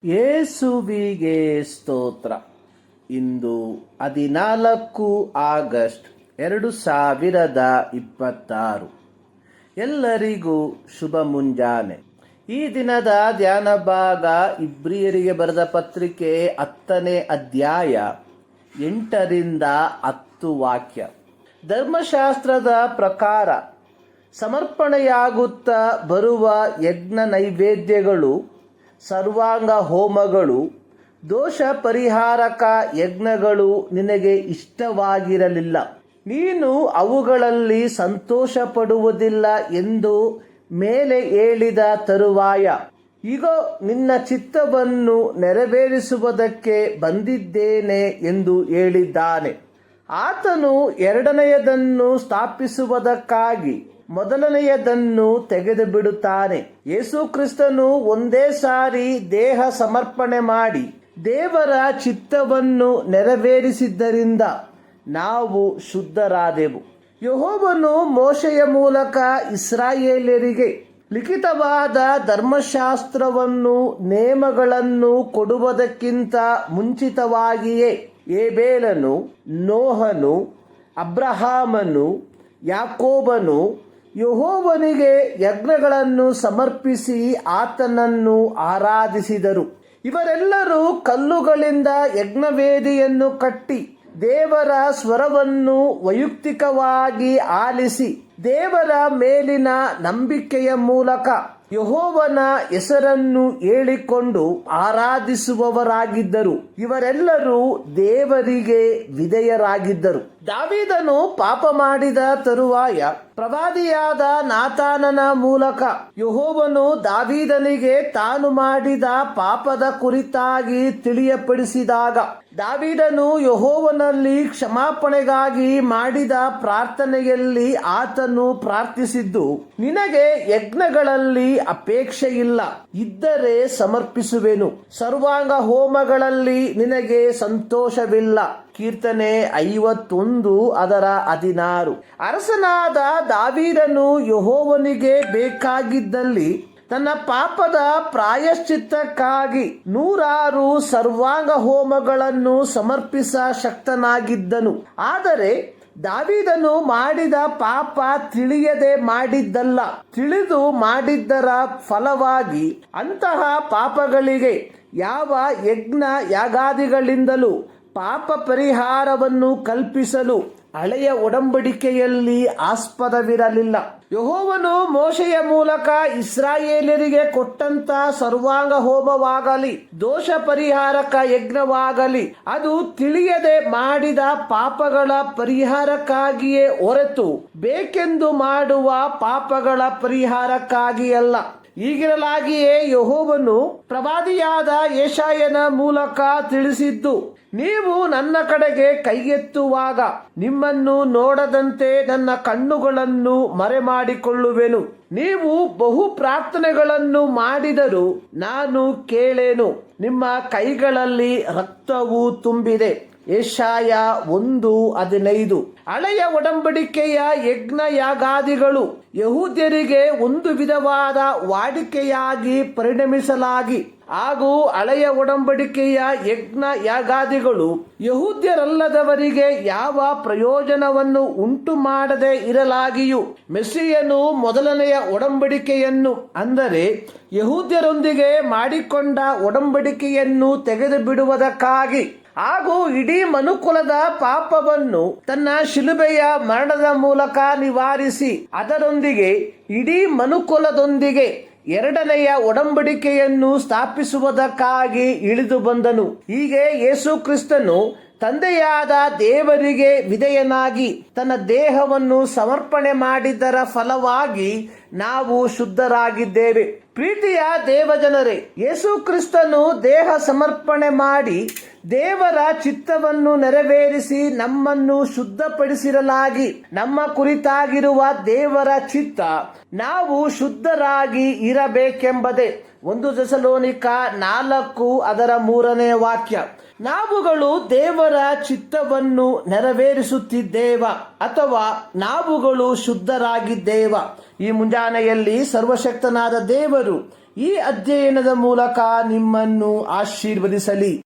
ಯೇಸುವಿಗೆ ಸ್ತೋತ್ರ. ಇಂದು 14 ಆಗಸ್ಟ್ 2026. ಎಲ್ಲರಿಗೂ ಶುಭ ಮುಂಜಾನೆ. ಈ ದಿನದ ಧ್ಯಾನ ಭಾಗ ಇಬ್ರಿಯರಿಗೆ ಬರೆದ ಪತ್ರಿಕೆ 10ನೇ ಅಧ್ಯಾಯ 8ರಿಂದ 10 ವಾಕ್ಯ. ಧರ್ಮಶಾಸ್ತ್ರದ ಪ್ರಕಾರ ಸಮರ್ಪಣೆಯಾಗುತ್ತಾ ಬರುವ ಯಜ್ಞ ನೈವೇದ್ಯಗಳು, ಸರ್ವಾಂಗ ಹೋಮಗಳು, ದೋಷ ಪರಿಹಾರಕ ಯಜ್ಞಗಳು ನಿನಗೆ ಇಷ್ಟವಾಗಿರಲಿಲ್ಲ. ನೀನು ಅವುಗಳಲ್ಲಿ ಸಂತೋಷ ಪಡುವುದಿಲ್ಲ ಎಂದು ಮೇಲೆ ಹೇಳಿದ ತರುವಾಯ, ಇಗೋ ನಿನ್ನ ಚಿತ್ತವನ್ನು ನೆರವೇರಿಸುವುದಕ್ಕೆ ಬಂದಿದ್ದೇನೆ ಎಂದು ಹೇಳಿದ್ದಾನೆ. ಆತನು ಎರಡನೆಯದನ್ನು ಸ್ಥಾಪಿಸುವುದಕ್ಕಾಗಿ ಮೊದಲನೆಯದನ್ನು ತೆಗೆದು ಬಿಡುತ್ತಾನೆ. ಯೇಸು ಕ್ರಿಸ್ತನು ಒಂದೇ ಸಾರಿ ದೇಹ ಸಮರ್ಪಣೆ ಮಾಡಿ ದೇವರ ಚಿತ್ತವನ್ನು ನೆರವೇರಿಸಿದ್ದರಿಂದ ನಾವು ಶುದ್ಧರಾದೆವು. ಯೆಹೋವನು ಮೋಶೆಯ ಮೂಲಕ ಇಸ್ರಾಯೇಲ್ಯರಿಗೆ ಲಿಖಿತವಾದ ಧರ್ಮಶಾಸ್ತ್ರವನ್ನು, ನೇಮಗಳನ್ನು ಕೊಡುವುದಕ್ಕಿಂತ ಮುಂಚಿತವಾಗಿಯೇ ಏಬೇಲನು, ನೋಹನು, ಅಬ್ರಹಾಮನು, ಯಾಕೋಬನು ಯೆಹೋವನಿಗೆ ಯಜ್ಞಗಳನ್ನು ಸಮರ್ಪಿಸಿ ಆತನನ್ನು ಆರಾಧಿಸಿದರು. ಇವರೆಲ್ಲರೂ ಕಲ್ಲುಗಳಿಂದ ಯಜ್ಞವೇದಿಯನ್ನು ಕಟ್ಟಿ ದೇವರ ಸ್ವರವನ್ನು ವೈಯಕ್ತಿಕವಾಗಿ ಆಲಿಸಿ ದೇವರ ಮೇಲಿನ ನಂಬಿಕೆಯ ಮೂಲಕ ಯೆಹೋವನ ಹೆಸರನ್ನು ಹೇಳಿಕೊಂಡು ಆರಾಧಿಸುವವರಾಗಿದ್ದರು. ಇವರೆಲ್ಲರೂ ದೇವರಿಗೆ ವಿಧೇಯರಾಗಿದ್ದರು. ದಾವೀದನು ಪಾಪ ಮಾಡಿದ ತರುವಾಯ ಪ್ರವಾದಿಯಾದ ನಾತಾನನ ಮೂಲಕ ಯೆಹೋವನು ದಾವೀದನಿಗೆ ತಾನು ಮಾಡಿದ ಪಾಪದ ಕುರಿತಾಗಿ ತಿಳಿಯಪಡಿಸಿದಾಗ ದಾವೀದನು ಯೆಹೋವನಲ್ಲಿ ಕ್ಷಮಾಪಣೆಗಾಗಿ ಮಾಡಿದ ಪ್ರಾರ್ಥನೆಯಲ್ಲಿ ಆತನು ಪ್ರಾರ್ಥಿಸಿದ್ದು, ನಿನಗೆ ಯಜ್ಞಗಳಲ್ಲಿ ಅಪೇಕ್ಷೆ ಇಲ್ಲ, ಇದ್ದರೆ ಸಮರ್ಪಿಸುವೆನು. ಸರ್ವಾಂಗ ಹೋಮಗಳಲ್ಲಿ ನಿನಗೆ ಸಂತೋಷವಿಲ್ಲ. ಕೀರ್ತನೆ 51:16. ಅರಸನಾದ ದಾವೀದನು ಯೆಹೋವನಿಗೆ ಬೇಕಾಗಿದ್ದಲ್ಲಿ ತನ್ನ ಪಾಪದ ಪ್ರಾಯಶ್ಚಿತ್ತಕ್ಕಾಗಿ 100 ಸರ್ವಾಂಗ ಹೋಮಗಳನ್ನು ಸಮರ್ಪಿಸ ಶಕ್ತನಾಗಿದ್ದನು. ಆದರೆ ದಾವೀದನು ಮಾಡಿದ ಪಾಪ ತಿಳಿಯದೆ ಮಾಡಿದ್ದಲ್ಲ, ತಿಳಿದು ಮಾಡಿದ್ದರ ಫಲವಾಗಿ ಅಂತಹ ಪಾಪಗಳಿಗೆ ಯಾವ ಯಜ್ಞ ಯಾಗಾದಿಗಳಿಂದಲೂ ಪಾಪ ಪರಿಹಾರವನ್ನು ಕಲ್ಪಿಸಲು ಹಳೆಯ ಒಡಂಬಡಿಕೆಯಲ್ಲಿ ಆಸ್ಪದವಿರಲಿಲ್ಲ. ಯೆಹೋವನು ಮೋಶೆಯ ಮೂಲಕ ಇಸ್ರಾಯೇಲರಿಗೆ ಕೊಟ್ಟಂತ ಸರ್ವಾಂಗ ಹೋಮವಾಗಲಿ, ದೋಷ ಪರಿಹಾರಕ ಯಜ್ಞವಾಗಲಿ, ಅದು ತಿಳಿಯದೆ ಮಾಡಿದ ಪಾಪಗಳ ಪರಿಹಾರಕ್ಕಾಗಿಯೇ ಹೊರತು ಬೇಕೆಂದು ಮಾಡುವ ಪಾಪಗಳ ಪರಿಹಾರಕ್ಕಾಗಿಯಲ್ಲ. ಹೀಗಿರಲಾಗಿಯೇ ಯೆಹೋವನು ಪ್ರವಾದಿಯಾದ ಯೆಶಾಯನ ಮೂಲಕ ತಿಳಿಸಿದ್ದು, ನೀವು ನನ್ನ ಕಡೆಗೆ ಕೈಯೆತ್ತುವಾಗ ನಿಮ್ಮನ್ನು ನೋಡದಂತೆ ನನ್ನ ಕಣ್ಣುಗಳನ್ನು ಮರೆಮಾಡಿಕೊಳ್ಳುವೆನು. ನೀವು ಬಹು ಪ್ರಾರ್ಥನೆಗಳನ್ನು ಮಾಡಿದರೂ ನಾನು ಕೇಳೇನು. ನಿಮ್ಮ ಕೈಗಳಲ್ಲಿ ರಕ್ತವು ತುಂಬಿದೆ. ಯೆಶಾಯ 1:15. ಹಳೆಯ ಒಡಂಬಡಿಕೆಯ ಯಜ್ಞ ಯಾಗಾದಿಗಳು ಯಹೂದ್ಯರಿಗೆ ಒಂದು ವಿಧವಾದ ವಾಡಿಕೆಯಾಗಿ ಪರಿಣಮಿಸಲಾಗಿ ಹಾಗೂ ಹಳೆಯ ಒಡಂಬಡಿಕೆಯ ಯಜ್ಞ ಯಾಗಾದಿಗಳು ಯಹೂದ್ಯರಲ್ಲದವರಿಗೆ ಯಾವ ಪ್ರಯೋಜನವನ್ನು ಉಂಟು ಮಾಡದೆ ಇರಲಾಗಿಯೂ ಮೆಸ್ಸಿಯನು ಮೊದಲನೆಯ ಒಡಂಬಡಿಕೆಯನ್ನು, ಅಂದರೆ ಯಹೂದ್ಯರೊಂದಿಗೆ ಮಾಡಿಕೊಂಡ ಒಡಂಬಡಿಕೆಯನ್ನು ತೆಗೆದು ಬಿಡುವುದಕ್ಕಾಗಿ ಹಾಗೂ ಇಡೀ ಮನುಕುಲದ ಪಾಪವನ್ನು ತನ್ನ ಶಿಲುಬೆಯ ಮರಣದ ಮೂಲಕ ನಿವಾರಿಸಿ ಅದರೊಂದಿಗೆ ಇಡೀ ಮನುಕುಲದೊಂದಿಗೆ ಎರಡನೆಯ ಒಡಂಬಡಿಕೆಯನ್ನು ಸ್ಥಾಪಿಸುವುದಕ್ಕಾಗಿ ಇಳಿದು ಬಂದನು. ಹೀಗೆ ಯೇಸು ಕ್ರಿಸ್ತನು ತಂದೆಯಾದ ದೇವರಿಗೆ ವಿಧೇಯನಾಗಿ ತನ್ನ ದೇಹವನ್ನು ಸಮರ್ಪಣೆ ಮಾಡಿದ್ದರ ಫಲವಾಗಿ ನಾವು ಶುದ್ಧರಾಗಿದ್ದೇವೆ. ಪ್ರೀತಿಯ ದೇವಜನರೇ, ಯೇಸು ಕ್ರಿಸ್ತನು ದೇಹ ಸಮರ್ಪಣೆ ಮಾಡಿ ದೇವರ ಚಿತ್ತವನ್ನು ನೆರವೇರಿಸಿ ನಮ್ಮನ್ನು ಶುದ್ಧಪಡಿಸಿರಲಾಗಿ ನಮ್ಮ ಕುರಿತಾಗಿರುವ ದೇವರ ಚಿತ್ತ ನಾವು ಶುದ್ಧರಾಗಿ ಇರಬೇಕೆಂಬುದೇ 1 ಥೆಸಲೋನಿಕ 4:3 ವಾಕ್ಯ. ನಾವುಗಳು ದೇವರ ಚಿತ್ತವನ್ನು ನೆರವೇರಿಸುತ್ತಿದ್ದೇವ ಅಥವಾ ನಾವುಗಳು ಶುದ್ಧರಾಗಿದ್ದೇವ? ಈ ಮುಂಜಾನೆಯಲ್ಲಿ ಸರ್ವಶಕ್ತನಾದ ದೇವರು ಈ ಅಧ್ಯಯನದ ಮೂಲಕ ನಿಮ್ಮನ್ನು ಆಶೀರ್ವದಿಸಲಿ.